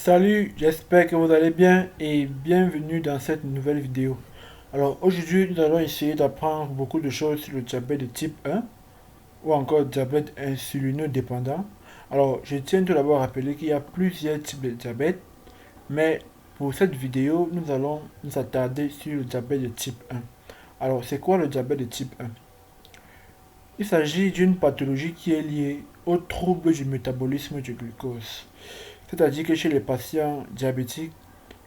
Salut, j'espère que vous allez bien et bienvenue dans cette nouvelle vidéo. Alors aujourd'hui, nous allons essayer d'apprendre beaucoup de choses sur le diabète de type 1 ou encore diabète insulinodépendant. Alors, je tiens tout d'abord à rappeler qu'il y a plusieurs types de diabète, mais pour cette vidéo, nous allons nous attarder sur le diabète de type 1. Alors, c'est quoi le diabète de type 1? Il s'agit d'une pathologie qui est liée au trouble du métabolisme du glucose. C'est-à-dire que chez les patients diabétiques,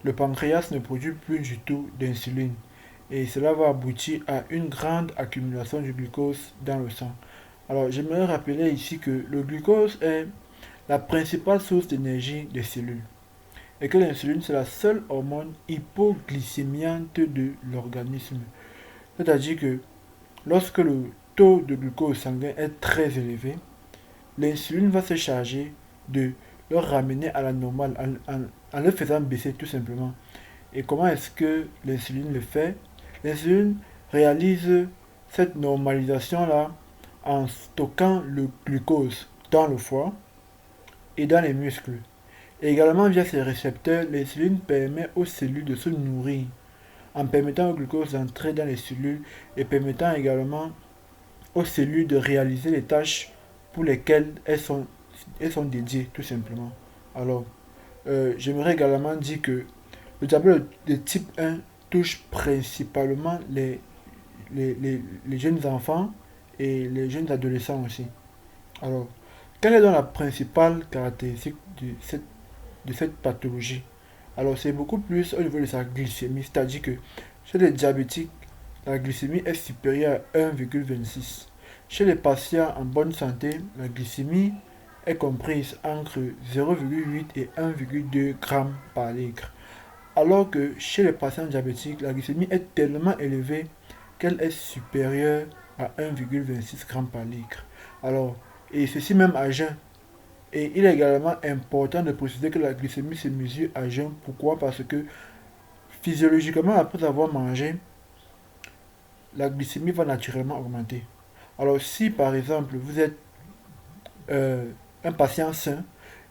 le pancréas ne produit plus du tout d'insuline et cela va aboutir à une grande accumulation du glucose dans le sang. Alors, j'aimerais rappeler ici que le glucose est la principale source d'énergie des cellules et que l'insuline c'est la seule hormone hypoglycémiante de l'organisme. C'est-à-dire que lorsque le taux de glucose sanguin est très élevé, l'insuline va se charger de le ramener à la normale en le faisant baisser tout simplement. Et comment est-ce que l'insuline le fait? L'insuline réalise cette normalisation-là en stockant le glucose dans le foie et dans les muscles. Et également via ces récepteurs, l'insuline permet aux cellules de se nourrir en permettant au glucose d'entrer dans les cellules et permettant également aux cellules de réaliser les tâches pour lesquelles elles sont dédiées tout simplement. Alors, j'aimerais également dire que le diabète de type 1 touche principalement les jeunes enfants et les jeunes adolescents aussi. Alors, quelle est donc la principale caractéristique de cette pathologie? Alors, c'est beaucoup plus au niveau de sa glycémie, c'est-à-dire que chez les diabétiques, la glycémie est supérieure à 1,26. Chez les patients en bonne santé, la glycémie est comprise entre 0,8 et 1,2 g par litre. Alors que chez les patients diabétiques, la glycémie est tellement élevée qu'elle est supérieure à 1,26 g par litre. Alors, et ceci même à jeun. Et il est également important de préciser que la glycémie se mesure à jeun. Pourquoi? Parce que physiologiquement, après avoir mangé, la glycémie va naturellement augmenter. Alors, si par exemple vous êtes un patient sain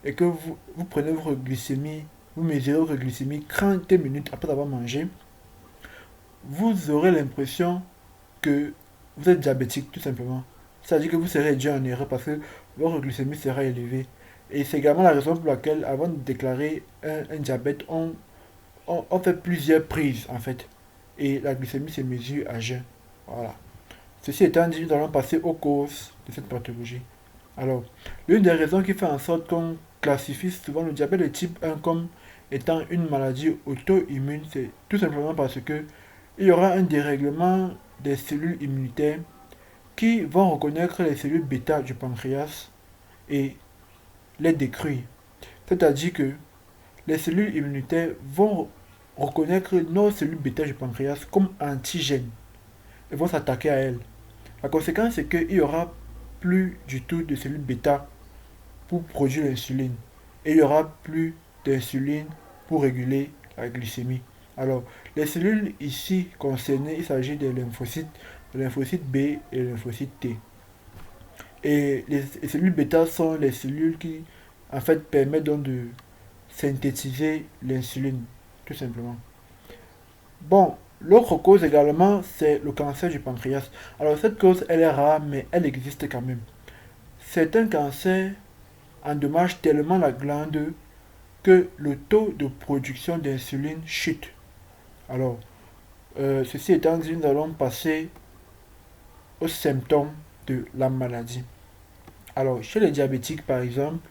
et que vous prenez votre glycémie, vous mesurez votre glycémie 30 minutes après avoir mangé, vous aurez l'impression que vous êtes diabétique tout simplement. C'est-à-dire que vous serez déjà en erreur parce que votre glycémie sera élevée. Et c'est également la raison pour laquelle, avant de déclarer un diabète, on fait plusieurs prises en fait. Et la glycémie se mesure à jeun. Voilà. Ceci étant dit, nous allons passer aux causes de cette pathologie. Alors, l'une des raisons qui fait en sorte qu'on classifie souvent le diabète de type 1 comme étant une maladie auto-immune, c'est tout simplement parce que il y aura un dérèglement des cellules immunitaires qui vont reconnaître les cellules bêta du pancréas et les détruire. C'est-à-dire que les cellules immunitaires vont reconnaître nos cellules bêta du pancréas comme antigènes et vont s'attaquer à elles. La conséquence, c'est qu'il n'y aura plus du tout de cellules bêta pour produire l'insuline. Et il n'y aura plus d'insuline pour réguler la glycémie. Alors, les cellules ici concernées, il s'agit des lymphocytes, le lymphocyte B et le lymphocyte T. Et les cellules bêta sont les cellules qui, en fait, permettent donc de synthétiser l'insuline, tout simplement. Bon, l'autre cause également, c'est le cancer du pancréas. Alors, cette cause, elle est rare, mais elle existe quand même. Certains cancers endommagent tellement la glande que le taux de production d'insuline chute. Alors, ceci étant dit, nous allons passer aux symptômes de la maladie. Alors, chez les diabétiques, par exemple,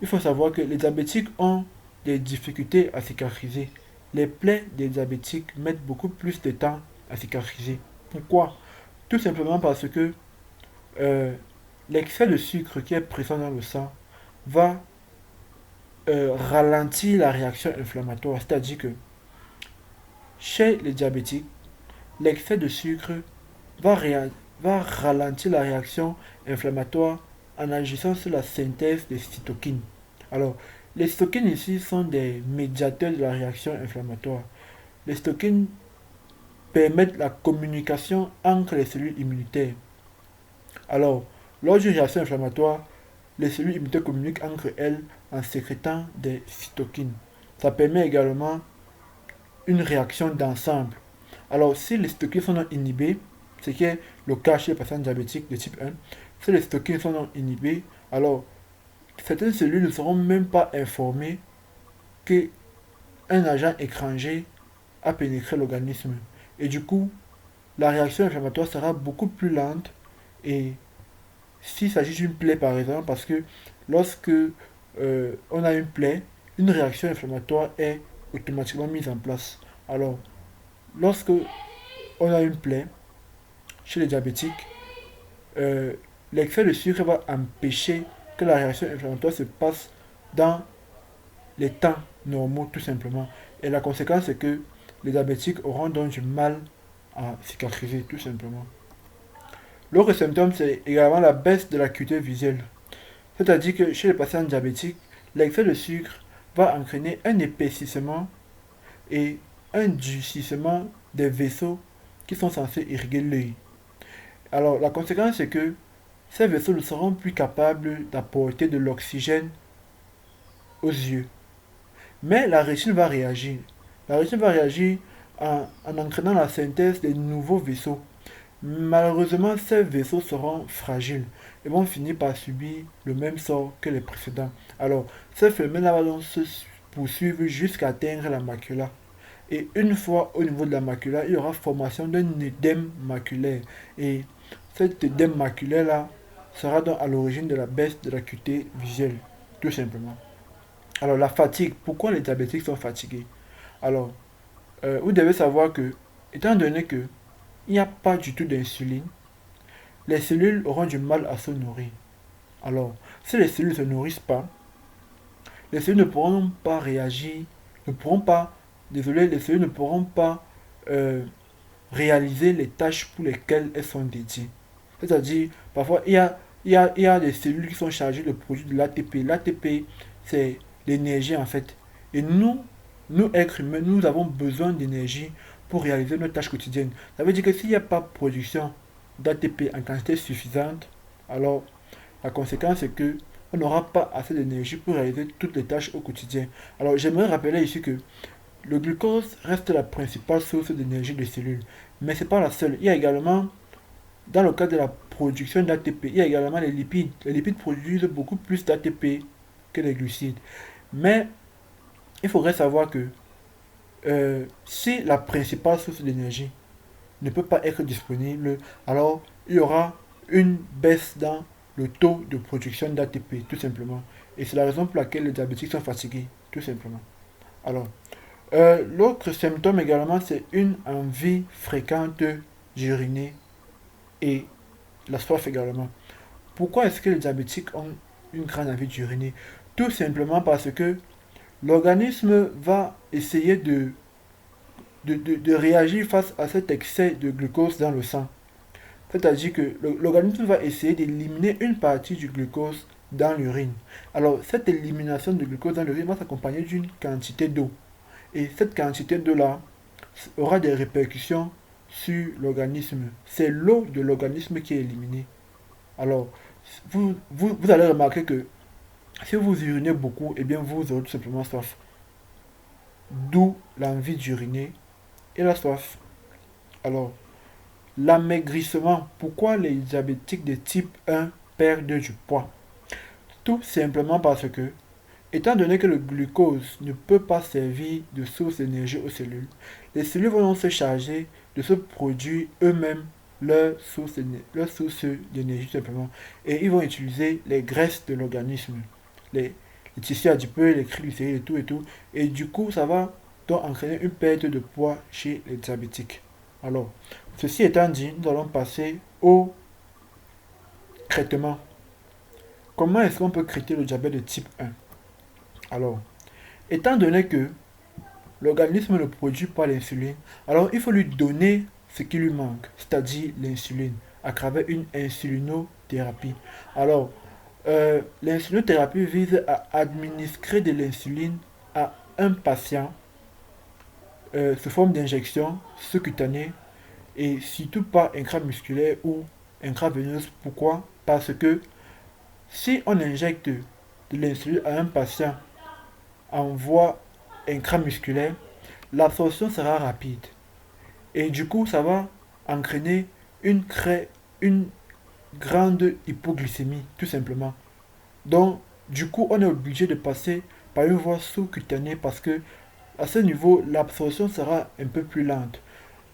il faut savoir que les diabétiques ont des difficultés à cicatriser. Les plaies des diabétiques mettent beaucoup plus de temps à cicatriser. Pourquoi? Tout simplement parce que euh, l'excès de sucre qui est présent dans le sang va ralentir la réaction inflammatoire. C'est-à-dire que chez les diabétiques, l'excès de sucre va, va ralentir la réaction inflammatoire en agissant sur la synthèse des cytokines. Alors, les cytokines ici sont des médiateurs de la réaction inflammatoire. Les cytokines permettent la communication entre les cellules immunitaires. Alors, lors d'une réaction inflammatoire, les cellules immunitaires communiquent entre elles en sécrétant des cytokines. ça permet également une réaction d'ensemble. Alors, si les stockings sont non inhibés, ce qui est le cas chez les patients diabétiques de type 1, si les stockings sont non inhibés, alors certaines cellules ne seront même pas informées qu'un agent étranger a pénétré l'organisme. Et du coup, la réaction inflammatoire sera beaucoup plus lente. Et s'il s'agit d'une plaie, par exemple, parce que lorsque on a une plaie, une réaction inflammatoire est automatiquement mise en place. Alors, lorsque on a une plaie chez les diabétiques, euh, l'excès de sucre va empêcher que la réaction inflammatoire se passe dans les temps normaux, tout simplement. Et la conséquence, c'est que les diabétiques auront donc du mal à cicatriser, tout simplement. L'autre symptôme, c'est également la baisse de l'acuité visuelle. C'est-à-dire que chez les patients diabétiques, l'excès de sucre va entraîner un épaississement et un durcissement des vaisseaux qui sont censés irriguer l'œil. Alors, la conséquence, c'est que ces vaisseaux ne seront plus capables d'apporter de l'oxygène aux yeux. Mais la rétine va réagir. La rétine va réagir en entraînant la synthèse des nouveaux vaisseaux. Malheureusement, ces vaisseaux seront fragiles et vont finir par subir le même sort que les précédents. Alors, ce phénomène-là va donc se poursuivre jusqu'à atteindre la macula. Et une fois au niveau de la macula, il y aura formation d'un édème maculaire. Et cet édème maculaire-là sera donc à l'origine de la baisse de l'acuité visuelle, tout simplement. Alors, la fatigue. Pourquoi les diabétiques sont fatigués? Alors, vous devez savoir que, étant donné que il n'y a pas du tout d'insuline, les cellules auront du mal à se nourrir. Alors, si les cellules ne se nourrissent pas, les cellules ne pourront pas réagir, ne pourront pas, désolé, les cellules ne pourront pas euh, réaliser les tâches pour lesquelles elles sont dédiées. C'est-à-dire, parfois, il y a des cellules qui sont chargées de produire de l'ATP. L'ATP, c'est l'énergie en fait. Et nous, êtres humains, nous avons besoin d'énergie pour réaliser nos tâches quotidiennes. Ça veut dire que s'il n'y a pas de production d'ATP en quantité suffisante, alors la conséquence c'est que on n'aura pas assez d'énergie pour réaliser toutes les tâches au quotidien. Alors j'aimerais rappeler ici que le glucose reste la principale source d'énergie des cellules, mais ce n'est pas la seule. Il y a également, dans le cas de la production d'ATP, il y a également les lipides. Les lipides produisent beaucoup plus d'ATP que les glucides. Mais il faudrait savoir que si la principale source d'énergie ne peut pas être disponible, alors il y aura une baisse dans le taux de production d'ATP, tout simplement. Et c'est la raison pour laquelle les diabétiques sont fatigués, tout simplement. Alors, l'autre symptôme également, c'est une envie fréquente d'uriner et la soif également. Pourquoi est-ce que les diabétiques ont une grande envie d'uriner? Tout simplement parce que l'organisme va essayer de réagir face à cet excès de glucose dans le sang. C'est-à-dire que l'organisme va essayer d'éliminer une partie du glucose dans l'urine. Alors, cette élimination de glucose dans l'urine va s'accompagner d'une quantité d'eau. Et cette quantité d'eau-là aura des répercussions sur l'organisme. C'est l'eau de l'organisme qui est éliminée. Alors, vous allez remarquer que si vous urinez beaucoup, eh bien vous aurez tout simplement soif. D'où l'envie d'uriner et la soif. Alors, l'amaigrissement. Pourquoi les diabétiques de type 1 perdent du poids? Tout simplement parce que, étant donné que le glucose ne peut pas servir de source d'énergie aux cellules, les cellules vont donc se charger de se produire eux-mêmes leur source d'énergie simplement. Et ils vont utiliser les graisses de l'organisme, les tissus adipeux, les triglycérides et tout et tout. Et du coup, ça va donc entraîner une perte de poids chez les diabétiques. Alors, ceci étant dit, nous allons passer au traitement. Comment est-ce qu'on peut traiter le diabète de type 1? Alors, étant donné que l'organisme ne produit pas l'insuline, alors il faut lui donner ce qui lui manque, c'est-à-dire l'insuline, à travers une insulinothérapie. Alors, l'insulinothérapie vise à administrer de l'insuline à un patient sous forme d'injection sous-cutanée et surtout pas intramusculaire ou intraveineuse. Pourquoi? Parce que si on injecte de l'insuline à un patient en voie intramusculaire, l'absorption sera rapide. Et du coup, ça va entraîner une grande hypoglycémie, tout simplement. Donc, du coup, on est obligé de passer par une voie sous-cutanée parce que à ce niveau, l'absorption sera un peu plus lente.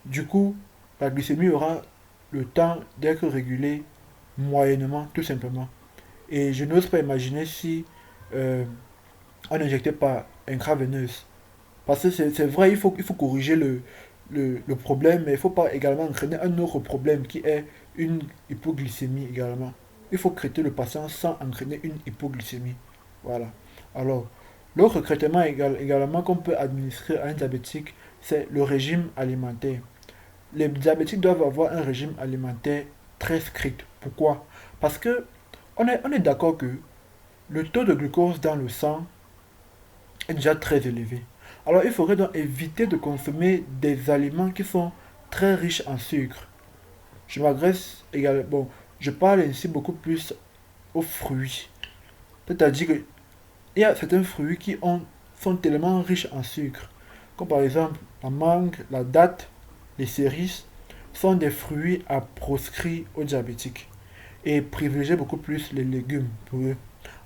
Du coup, la glycémie aura le temps d'être régulée moyennement, tout simplement. Et je n'ose pas imaginer si euh, on n'injectait pas intraveineuse. Parce que c'est vrai, il faut corriger le problème, mais il ne faut pas également entraîner un autre problème qui est une hypoglycémie également. Il faut traiter le patient sans entraîner une hypoglycémie. Voilà. Alors, l'autre traitement également qu'on peut administrer à un diabétique, c'est le régime alimentaire. Les diabétiques doivent avoir un régime alimentaire très strict. Pourquoi? Parce que on est d'accord que le taux de glucose dans le sang est déjà très élevé. Alors il faudrait donc éviter de consommer des aliments qui sont très riches en sucre. Je m'adresse également, bon, je parle ainsi beaucoup plus aux fruits. C'est-à-dire qu'il y a certains fruits sont tellement riches en sucre, comme par exemple la mangue, la date, les cerises, sont des fruits à proscrire aux diabétiques et privilégier beaucoup plus les légumes pour eux.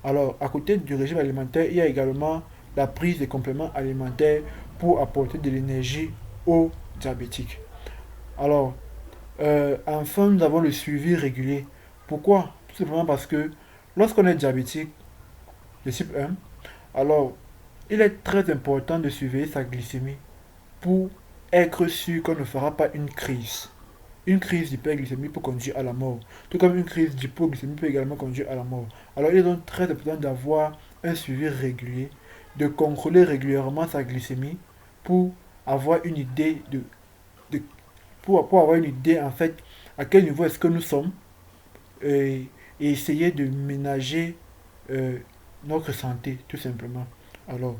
Alors, à côté du régime alimentaire, il y a également la prise des compléments alimentaires pour apporter de l'énergie aux diabétiques. Alors, enfin, nous avons le suivi régulier. Pourquoi? Tout simplement parce que lorsqu'on est diabétique de type 1, alors il est très important de suivre sa glycémie pour être sûr qu'on ne fera pas une crise. Une crise d'hyperglycémie peut conduire à la mort, tout comme une crise d'hypoglycémie peut également conduire à la mort. Alors il est donc très important d'avoir un suivi régulier, de contrôler régulièrement sa glycémie pour avoir une idée de- pour avoir une idée en fait à quel niveau est-ce que nous sommes et essayer de ménager euh, notre santé tout simplement. Alors,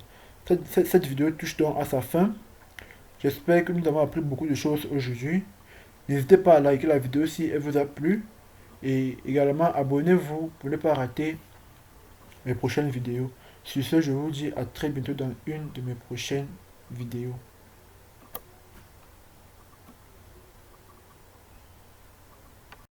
cette vidéo touche donc à sa fin. J'espère que nous avons appris beaucoup de choses aujourd'hui. N'hésitez pas à liker la vidéo si elle vous a plu. Et également, abonnez-vous pour ne pas rater mes prochaines vidéos. Sur ce, je vous dis à très bientôt dans une de mes prochaines vidéos.